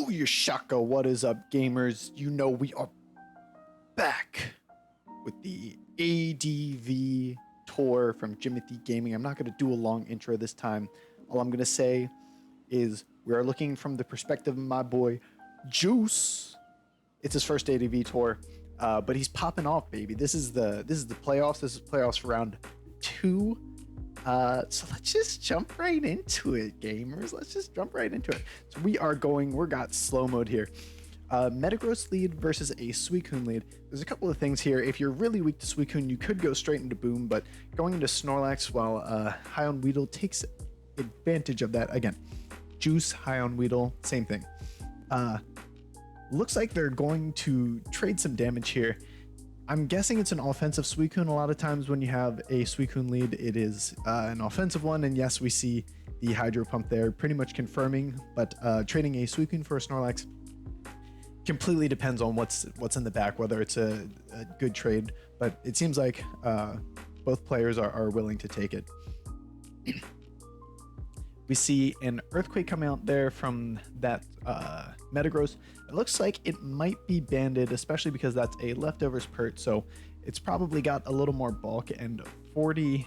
Booyah Shaka, what is up, gamers? You know we are back with the ADV tour from Jimothy Gaming. I'm not going to do a long intro this time. All I'm going to say is we are looking from the perspective of my boy Juice. It's his first ADV tour, but he's popping off, baby. This is the playoffs. This is playoffs for round 2. So let's just jump right into it, gamers. Let's just jump right into it. So we got slow mode here. Metagross lead versus a Suicune lead. There's a couple of things here. If you're really weak to Suicune, you could go straight into Boom, but going into Snorlax while High on Weedle takes advantage of that. Again, Juice, High on Weedle, same thing. Looks like they're going to trade some damage here. I'm guessing it's an offensive Suicune. A lot of times when you have a Suicune lead, it is an offensive one. And yes, we see the Hydro Pump there pretty much confirming, but trading a Suicune for a Snorlax completely depends on what's in the back, whether it's a good trade, but it seems like both players are willing to take it. We see an Earthquake coming out there from that Metagross. It looks like it might be banded, especially because that's a leftovers pert, so it's probably got a little more bulk, and 40%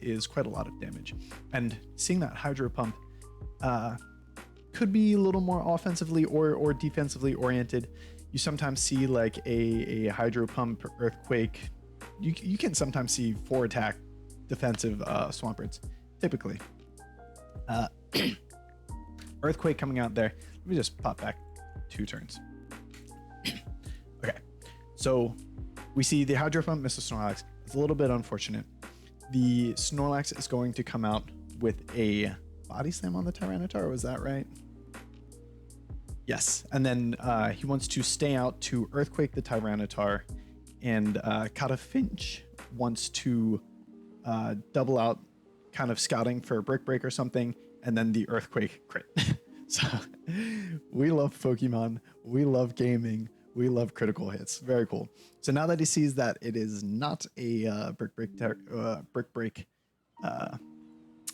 is quite a lot of damage. And seeing that Hydro Pump could be a little more offensively or defensively oriented. You sometimes see like a Hydro Pump Earthquake. You can sometimes see 4 attack defensive Swamperts, typically. Earthquake coming out there. Let me just pop back 2 turns. Okay, so we see the Hydro Pump misses Snorlax. It's a little bit unfortunate. The Snorlax is going to come out with a Body Slam on the Tyranitar. Was that right? Yes. And then he wants to stay out to Earthquake the Tyranitar, and Finch wants to double out, kind of scouting for a Brick Break or something, and then the Earthquake crit. So we love Pokemon, we love gaming, we love critical hits. Very cool. So now that he sees that it is not a Brick Break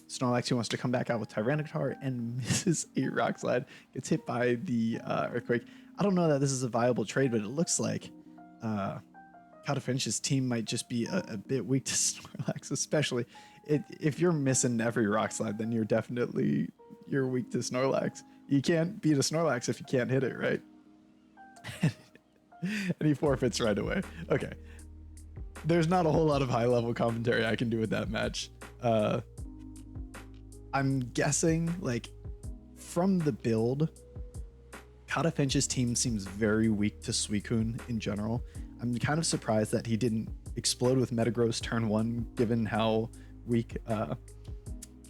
Snorlax, he wants to come back out with Tyranitar and misses a Rock Slide, gets hit by the Earthquake. I don't know that this is a viable trade, but it looks like Finch's team might just be a bit weak to Snorlax, especially if you're missing every Rock Slide, then you're weak to Snorlax. You can't beat a Snorlax if you can't hit it, right? And he forfeits right away. Okay. There's not a whole lot of high level commentary I can do with that match. I'm guessing, like, from the build, Finch's team seems very weak to Suicune in general. I'm kind of surprised that he didn't explode with Metagross turn 1, given how weak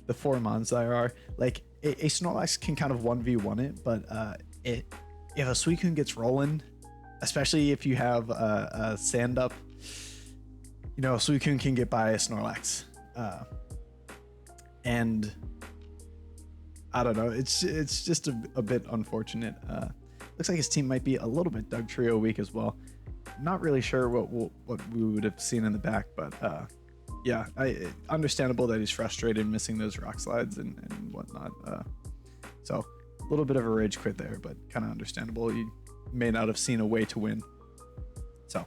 the 4 mons there are. Like, a Snorlax can kind of 1v1 it, but if a Suicune gets rolling, especially if you have a Sand Up, you know, a Suicune can get by a Snorlax. And I don't know, it's just a bit unfortunate. Looks like his team might be a little bit Dugtrio weak as well. Not really sure what we would have seen in the back, but yeah, understandable that he's frustrated missing those Rock Slides and whatnot. So a little bit of a rage quit there, but kind of understandable. He may not have seen a way to win. So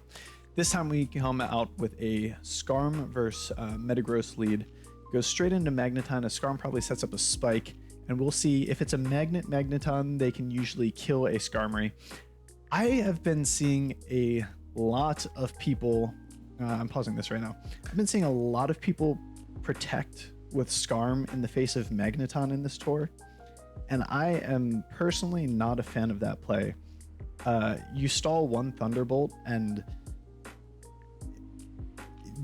this time we come out with a Skarm versus Metagross lead. Goes straight into Magneton. A Skarm probably sets up a Spike, and we'll see if it's a Magneton, they can usually kill a Skarmory. I have been seeing a lot of people, I'm pausing this right now. I've been seeing a lot of people protect with Skarm in the face of Magneton in this tour, and I am personally not a fan of that play. You stall 1 Thunderbolt, and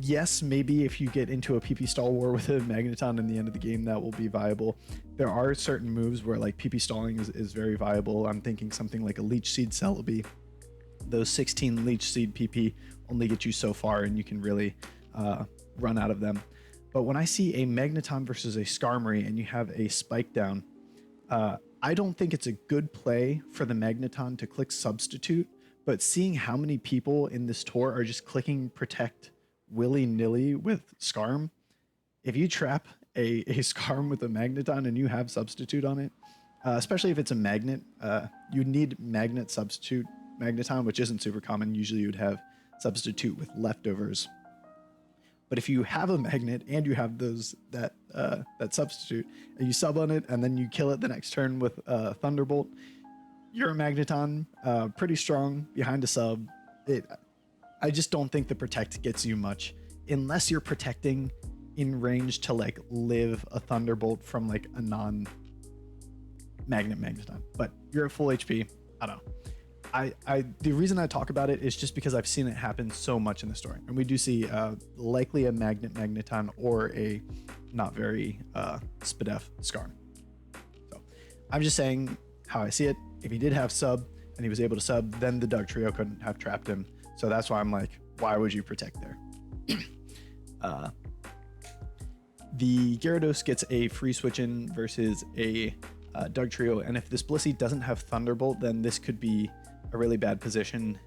yes, maybe if you get into a PP stall war with a Magneton in the end of the game, that will be viable. There are certain moves where like PP stalling is very viable. I'm thinking something like a Leech Seed Celebi. Those 16 Leech Seed PP only get you so far, and you can really run out of them. But when I see a Magneton versus a Skarmory and you have a Spike down, I don't think it's a good play for the Magneton to click Substitute, but seeing how many people in this tour are just clicking Protect willy-nilly with Skarm, if you trap a Skarm with a Magneton and you have Substitute on it, especially if it's a magnet. You need magnet substitute magneton, which isn't super common. Usually you'd have substitute with leftovers. But if you have a magnet and you have that substitute, and you sub on it, and then you kill it the next turn with Thunderbolt, you're a magneton, pretty strong behind a sub. I just don't think the protect gets you much unless you're protecting in range to like live a Thunderbolt from like a non-magnet magneton. But you're at full HP. I don't know. The reason I talk about it is just because I've seen it happen so much in the story, and we do see likely a magnet magneton or a not very Spadef Skarn. So I'm just saying how I see it. If he did have sub and he was able to sub, then the Doug Trio couldn't have trapped him. So that's why I'm like, why would you protect there? The Gyarados gets a free switch in versus a Doug Trio, and if this Blissey doesn't have Thunderbolt, then this could be a really bad position.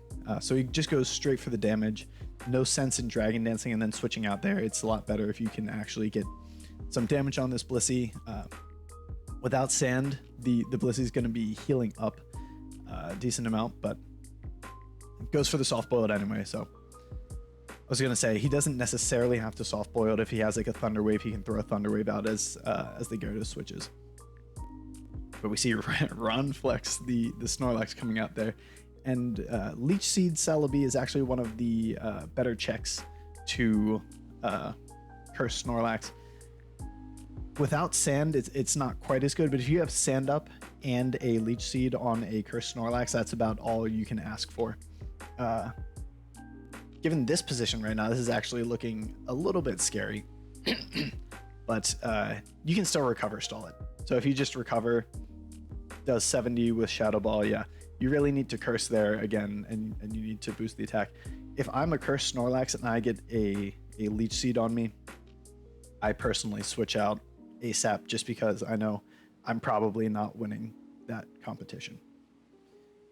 So he just goes straight for the damage. No sense in Dragon Dancing and then switching out there. It's a lot better if you can actually get some damage on this Blissey. Without Sand, the Blissey is going to be healing up a decent amount, but it goes for the soft boiled anyway. So I was going to say he doesn't necessarily have to soft boiled. If he has like a Thunder Wave, he can throw a Thunder Wave out as the Gyarados switches. But we see Ron flex the Snorlax coming out there, and Leech Seed Celebi is actually one of the better checks to curse Snorlax. Without Sand, it's not quite as good, but if you have Sand Up and a Leech Seed on a cursed Snorlax, that's about all you can ask for. Given this position right now, this is actually looking a little bit scary, but you can still recover stall it. So if you just recover, does 70 with Shadow Ball, yeah, you really need to curse there again, and you need to boost the attack. If I'm a cursed Snorlax and I get a Leech Seed on me, I personally switch out ASAP just because I know I'm probably not winning that competition.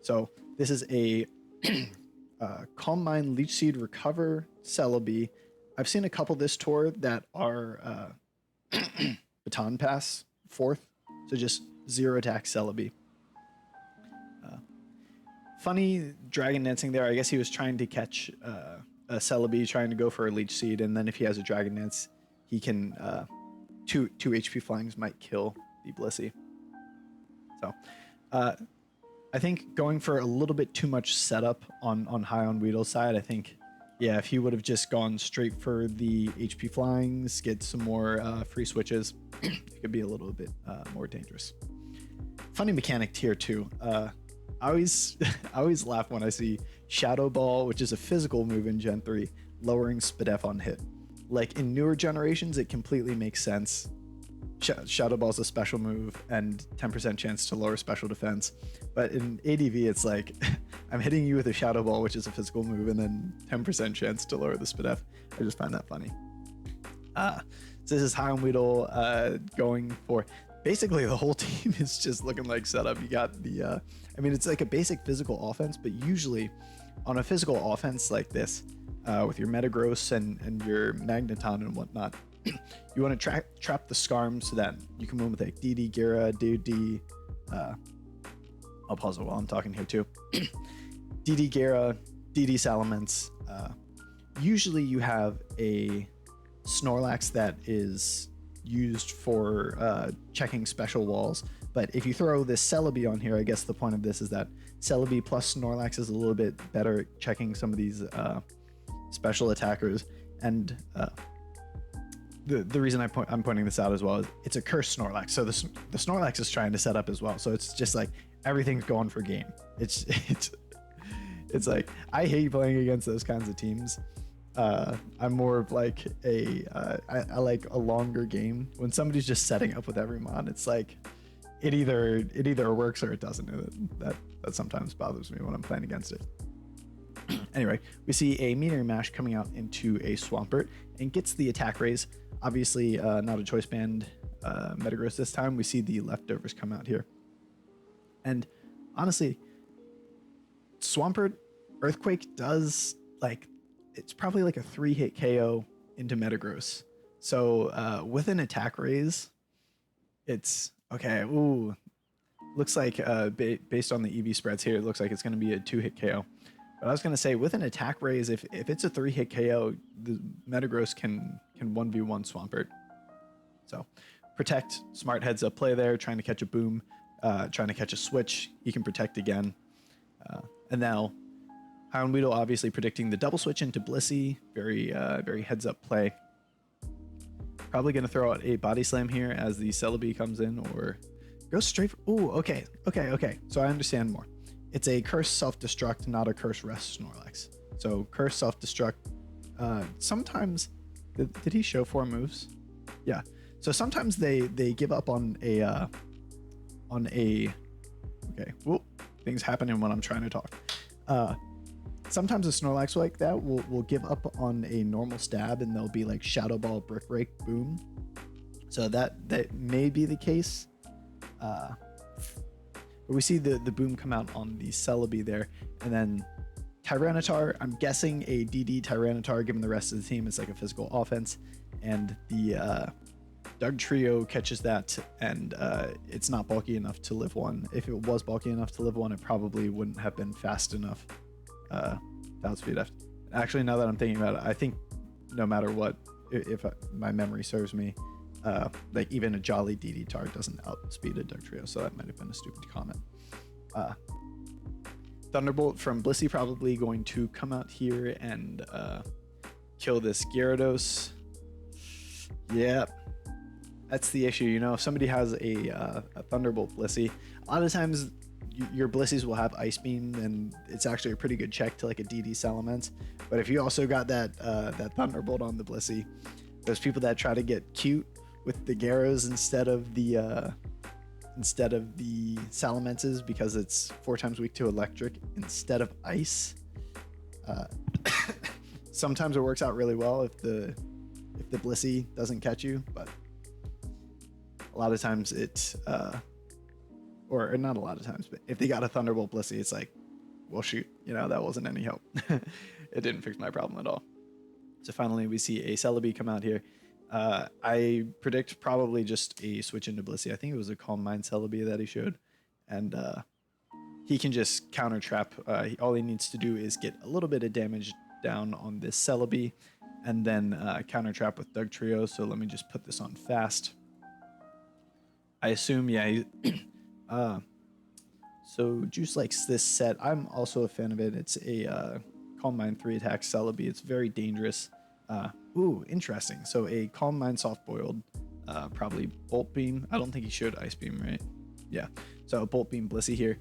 So this is a Calm Mind, Leech Seed, Recover, Celebi. I've seen a couple this tour that are Baton Pass 4th, so just 0 attack Celebi. Funny Dragon Dancing there. I guess he was trying to catch a Celebi, trying to go for a Leech Seed, and then if he has a Dragon Dance, he can two HP Flyings might kill the Blissey. So I think going for a little bit too much setup on High on Weedle's side. I think, yeah, if he would have just gone straight for the HP Flyings, get some more free switches, it could be a little bit more dangerous. Funny mechanic tier 2. I always laugh when I see Shadow Ball, which is a physical move in Gen 3, lowering Spadef on hit. Like in newer generations, it completely makes sense. Shadow Ball is a special move and 10% chance to lower special defense. But in ADV, it's like, I'm hitting you with a Shadow Ball, which is a physical move, and then 10% chance to lower the Spadef. I just find that funny. So this is High on Weedle going for... Basically, the whole team is just looking like setup. You got the... I mean, it's like a basic physical offense, but usually on a physical offense like this, with your Metagross and your Magneton and whatnot, you want to trap the Skarm so that you can win with like DD Gira, DD... I'll pause it while I'm talking here too. DD Gira, DD Salamence. Usually you have a Snorlax that is used for checking special walls, but if you throw this Celebi on here, I guess the point of this is that Celebi plus Snorlax is a little bit better at checking some of these special attackers, and the reason I'm pointing this out as well is it's a cursed Snorlax, so the Snorlax is trying to set up as well, so it's just like everything's going for game. It's like, I hate playing against those kinds of teams. I'm more of like I like a longer game. When somebody's just setting up with every mon, it's like it either works or it doesn't. That sometimes bothers me when I'm playing against it. Anyway, we see a Meteor Mash coming out into a Swampert and gets the attack raise. Obviously, not a choice band Metagross this time. We see the leftovers come out here. And honestly, Swampert Earthquake does like... It's probably like a 3-hit KO into Metagross. So with an attack raise, it's okay. Ooh, looks like based on the EV spreads here, it looks like it's going to be a 2-hit KO. But I was going to say, with an attack raise, if it's a 3-hit KO, the Metagross can 1v1 Swampert. So protect, smart heads up play there, trying to catch a boom, trying to catch a switch. He can protect again. And now Houndweedle obviously predicting the double switch into Blissey. Very heads up play. Probably going to throw out a body slam here as the Celebi comes in, or go straight for... Ooh, okay. So I understand more. It's a curse self-destruct, not a curse rest Snorlax. So curse self-destruct. Sometimes... Did he show 4 moves? Yeah. So sometimes they give up on a... Okay. Whoop. Things happening when I'm trying to talk. Sometimes a Snorlax like that will give up on a normal stab, and they'll be like Shadow Ball, Brick Break, Boom. So that may be the case. But we see the Boom come out on the Celebi there, and then Tyranitar. I'm guessing a DD Tyranitar, given the rest of the team, it's like a physical offense, and the Doug Trio catches that, and it's not bulky enough to live 1. If it was bulky enough to live 1, it probably wouldn't have been fast enough. Outspeed F. Actually, now that I'm thinking about it, I think no matter what, if my memory serves me, like even a Jolly DD Tar doesn't outspeed a Dugtrio, so that might have been a stupid comment. Thunderbolt from Blissey probably going to come out here and kill this Gyarados. Yep. That's the issue, if somebody has a Thunderbolt Blissey, a lot of times your Blisseys will have Ice Beam, and it's actually a pretty good check to like a DD Salamence. But if you also got that Thunderbolt on the Blissey, those people that try to get cute with the Gyarados instead of the Salamences because it's 4 times weak to Electric instead of Ice, sometimes it works out really well if the Blissey doesn't catch you, but a lot of times it or not a lot of times, but if they got a Thunderbolt Blissey, it's like, well, shoot, that wasn't any help. It didn't fix my problem at all. So finally, we see a Celebi come out here. I predict probably just a switch into Blissey. I think it was a Calm Mind Celebi that he showed. And he can just counter trap. All he needs to do is get a little bit of damage down on this Celebi, and then counter trap with Doug Trio. So let me just put this on fast. I assume, yeah, so Juice likes this set. I'm also a fan of it. It's a Calm Mind 3-attack Celebi. It's very dangerous. Ooh, interesting. So a Calm Mind Soft Boiled, probably Bolt Beam. I don't think he showed Ice Beam, right? Yeah. So a Bolt Beam Blissey here.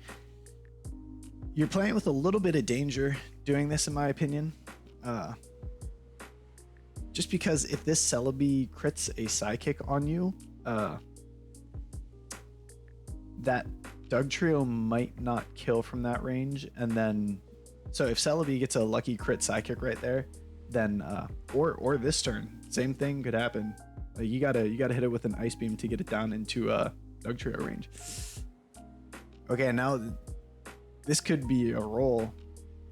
You're playing with a little bit of danger doing this, in my opinion. Just because if this Celebi crits a Psychic on you, that Doug Trio might not kill from that range, and then so if Celebi gets a lucky crit Psychic right there, then or this turn, same thing could happen. Like you gotta hit it with an Ice Beam to get it down into Doug Trio range. Okay, now this could be a roll.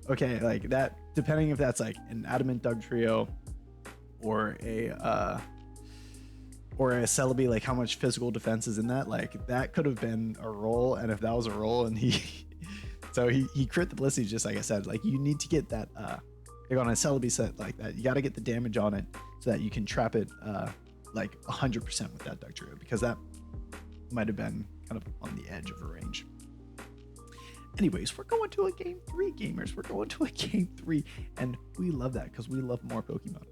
Okay, like that, depending if that's like an Adamant Doug Trio or a Celebi, like how much physical defense is in that, like that could have been a roll. And if that was a roll and he crit the Blissey, just like I said, like you need to get that like on a Celebi set like that, you got to get the damage on it so that you can trap it like 100% with that Doug Trio, because that might have been kind of on the edge of a range. Anyways, we're going to a game 3, gamers. We're going to a game 3, and we love that because we love more Pokemon.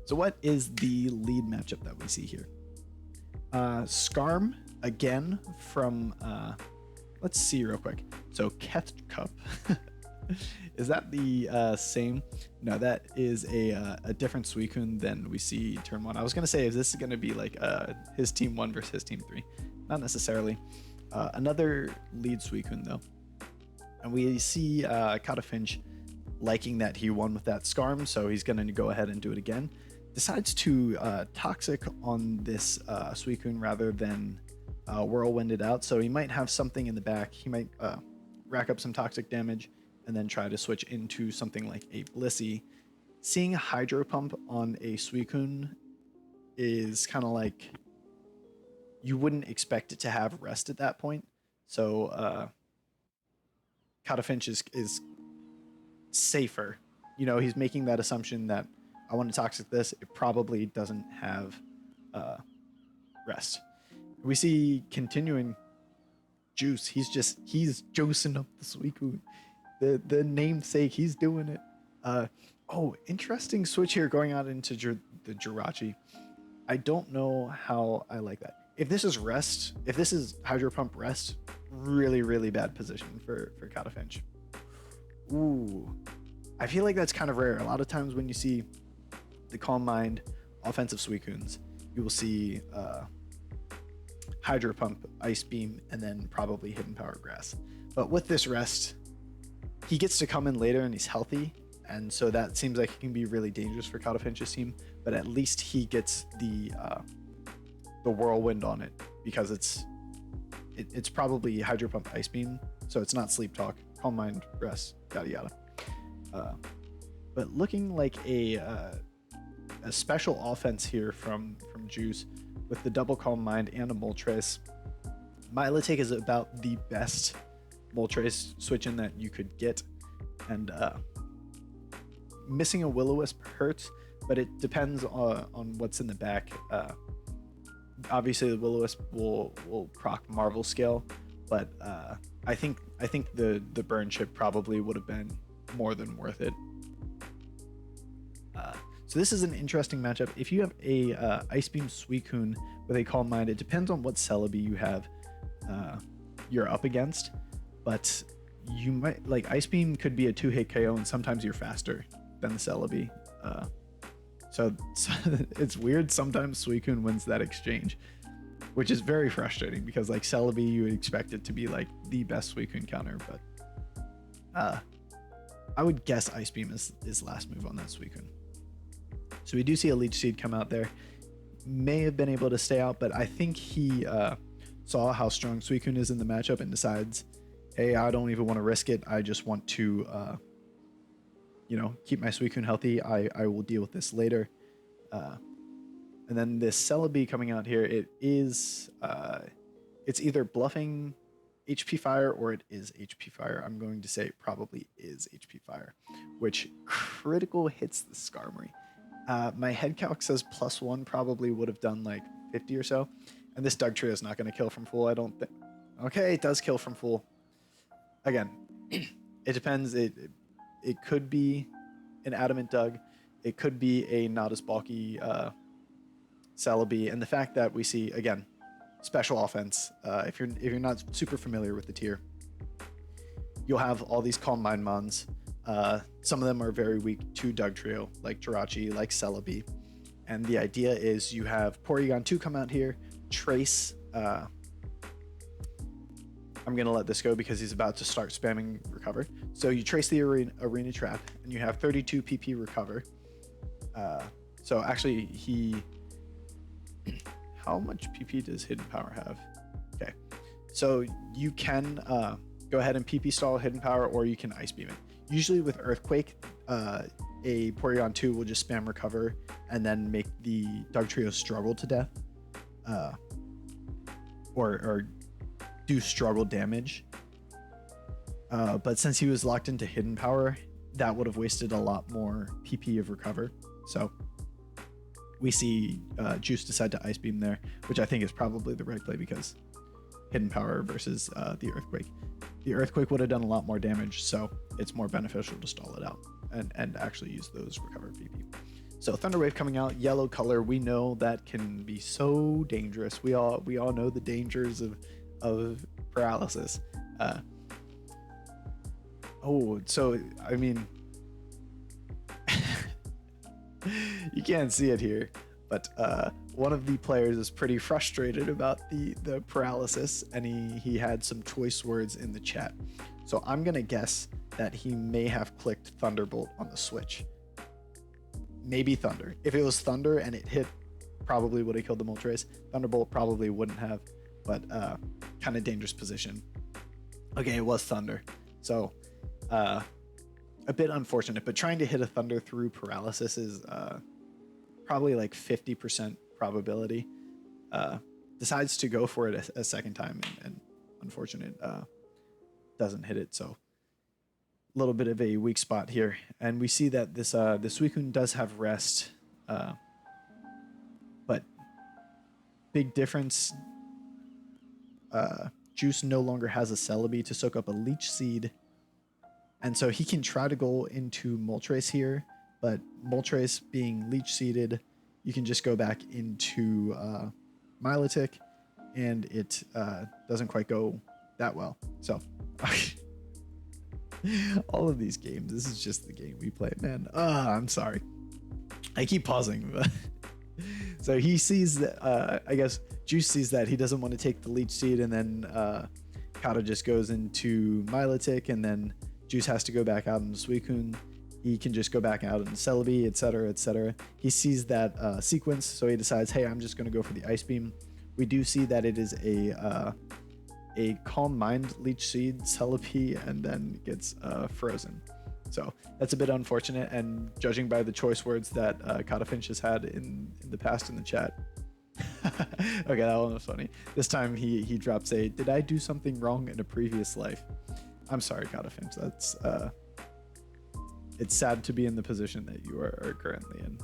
So what is the lead matchup that we see here? Skarm again from let's see real quick. So Ketchup is that the same? No, that is a different Suicune than we see turn 1. I was gonna say, is this gonna be like his team 1 versus his team 3? Not necessarily. Another lead Suicune though, and we see Catafinch liking that he won with that Skarm, so he's gonna go ahead and do it again. Decides to Toxic on this Suicune rather than Whirlwind it out. So he might have something in the back. He might rack up some Toxic damage and then try to switch into something like a Blissey. Seeing a Hydro Pump on a Suicune is kind of like, you wouldn't expect it to have rest at that point. So Catafinch is safer. You know, he's making that assumption that I want to toxic this. It probably doesn't have rest. We see continuing juice. He's juicing up the Suicune. The namesake, he's doing it. Oh, interesting switch here going out into the Jirachi. I don't know how I like that. If this is rest, if this is Hydro Pump rest, really, really bad position for Catafinch. Ooh. I feel like that's kind of rare. A lot of times when you see the Calm Mind offensive Suicunes, you will see Hydro Pump, Ice Beam, and then probably Hidden Power Grass. But with this rest, he gets to come in later and he's healthy, and so that seems like it can be really dangerous for Catafinch's team. But at least he gets the whirlwind on it, because it's probably Hydro Pump, Ice Beam, so it's not Sleep Talk, Calm Mind, Rest, yada yada. But looking like a special offense here from Juice with the double Calm Mind and a Moltres. Milotic is about the best Moltres switch in that you could get, and missing a Will-O-Wisp hurts, but it depends on what's in the back. Obviously, the Will-O-Wisp will proc Marvel Scale, but I think the burn chip probably would have been more than worth it. So this is an interesting matchup. If you have a Ice Beam Suicune with a Calm Mind, it depends on what Celebi you have you're up against, but you might, like, Ice Beam could be a 2-hit KO, and sometimes you're faster than the Celebi. So it's weird. Sometimes Suicune wins that exchange, which is very frustrating, because like Celebi, you would expect it to be like the best Suicune counter, but I would guess Ice Beam is last move on that Suicune. So we do see a Leech Seed come out there. May have been able to stay out, but I think he saw how strong Suicune is in the matchup and decides, hey, I don't even want to risk it. I just want to, keep my Suicune healthy. I will deal with this later. And then this Celebi coming out here, it's either bluffing HP Fire or it is HP Fire. I'm going to say it probably is HP Fire, which critical hits the Skarmory. My head calc says +1 probably would have done like 50 or so. And this Dugtrio is not going to kill from full, I don't think. Okay, it does kill from full. Again, it depends. It could be an Adamant Dug. It could be a not as bulky Celebi. And the fact that we see, again, special offense, if you're not super familiar with the tier, you'll have all these Calm Mind Mons. Some of them are very weak to Dugtrio, like Jirachi, like Celebi. And the idea is you have Porygon 2 come out here, Trace. I'm going to let this go because he's about to start spamming Recover. So you Trace the Arena Trap, and you have 32 PP Recover. So actually, how much PP does Hidden Power have? Okay. So you can go ahead and PP stall Hidden Power, or you can Ice Beam it. Usually with Earthquake, a Porygon 2 will just spam Recover and then make the Dugtrio struggle to death. Or do struggle damage. But since he was locked into Hidden Power, that would have wasted a lot more PP of Recover. So we see Juice decide to Ice Beam there, which I think is probably the right play, because Hidden Power versus the Earthquake. The Earthquake would have done a lot more damage, so it's more beneficial to stall it out and actually use those Recover PP. So Thunder Wave coming out, yellow color, we know that can be so dangerous. We all know the dangers of paralysis. So I mean, you can't see it here, but one of the players is pretty frustrated about the paralysis, and he had some choice words in the chat. So I'm gonna guess that he may have clicked Thunderbolt on the Switch. Maybe Thunder. If it was Thunder and it hit, probably would have killed the Moltres. Thunderbolt probably wouldn't have, but kind of dangerous position. Okay, it was Thunder. So a bit unfortunate, but trying to hit a Thunder through paralysis is probably like 50% probability. Decides to go for it a second time, and unfortunate. Doesn't hit it, so a little bit of a weak spot here. And we see that this Suicune does have rest, but big difference. Juice no longer has a Celebi to soak up a Leech Seed, and so he can try to go into Moltres here, but Moltres being Leech Seeded, you can just go back into Milotic, and it doesn't quite go that well. So all of these games, this is just the game we play, man. I'm sorry. I keep pausing, but so he sees that, I guess Juice sees that he doesn't want to take the Leech Seed, and then Kata just goes into Milotic, and then Juice has to go back out into Suicune. He can just go back out into Celebi, etc., etc. He sees that sequence, so he decides, hey, I'm just going to go for the Ice Beam. We do see that it is a Calm Mind Leech Seed Celebi, and then gets frozen. So that's a bit unfortunate, and judging by the choice words that Kata Finch has had in the past in the chat. Okay, that one was funny. This time he drops a, did I do something wrong in a previous life? I'm sorry, Kata Finch. That's it's sad to be in the position that you are currently in.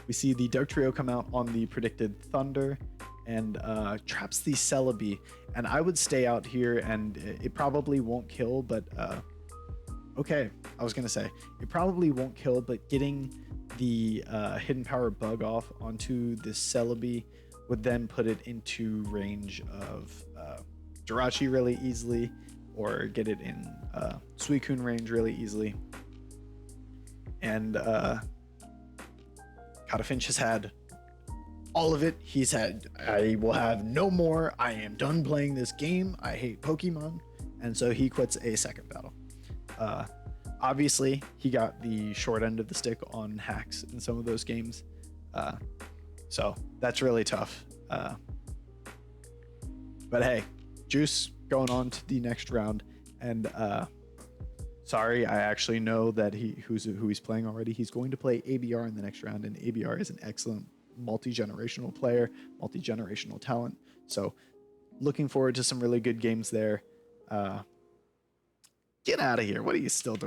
We see the Dugtrio come out on the predicted Thunder, and traps the Celebi, and I would stay out here, and it probably won't kill, but okay, I was gonna say it probably won't kill, but getting the Hidden Power Bug off onto this Celebi would then put it into range of Jirachi really easily, or get it in Suicune range really easily. And Kata Finch has had all of it. He's had, I will have no more. I am done playing this game. I hate Pokemon. And so he quits a second battle. Obviously, he got the short end of the stick on hacks in some of those games. So that's really tough. But hey, Juice going on to the next round. And sorry, I actually know that who he's playing already. He's going to play ABR in the next round, and ABR is an excellent multi-generational player, multi-generational talent. So looking forward to some really good games there. Get out of here. What are you still doing?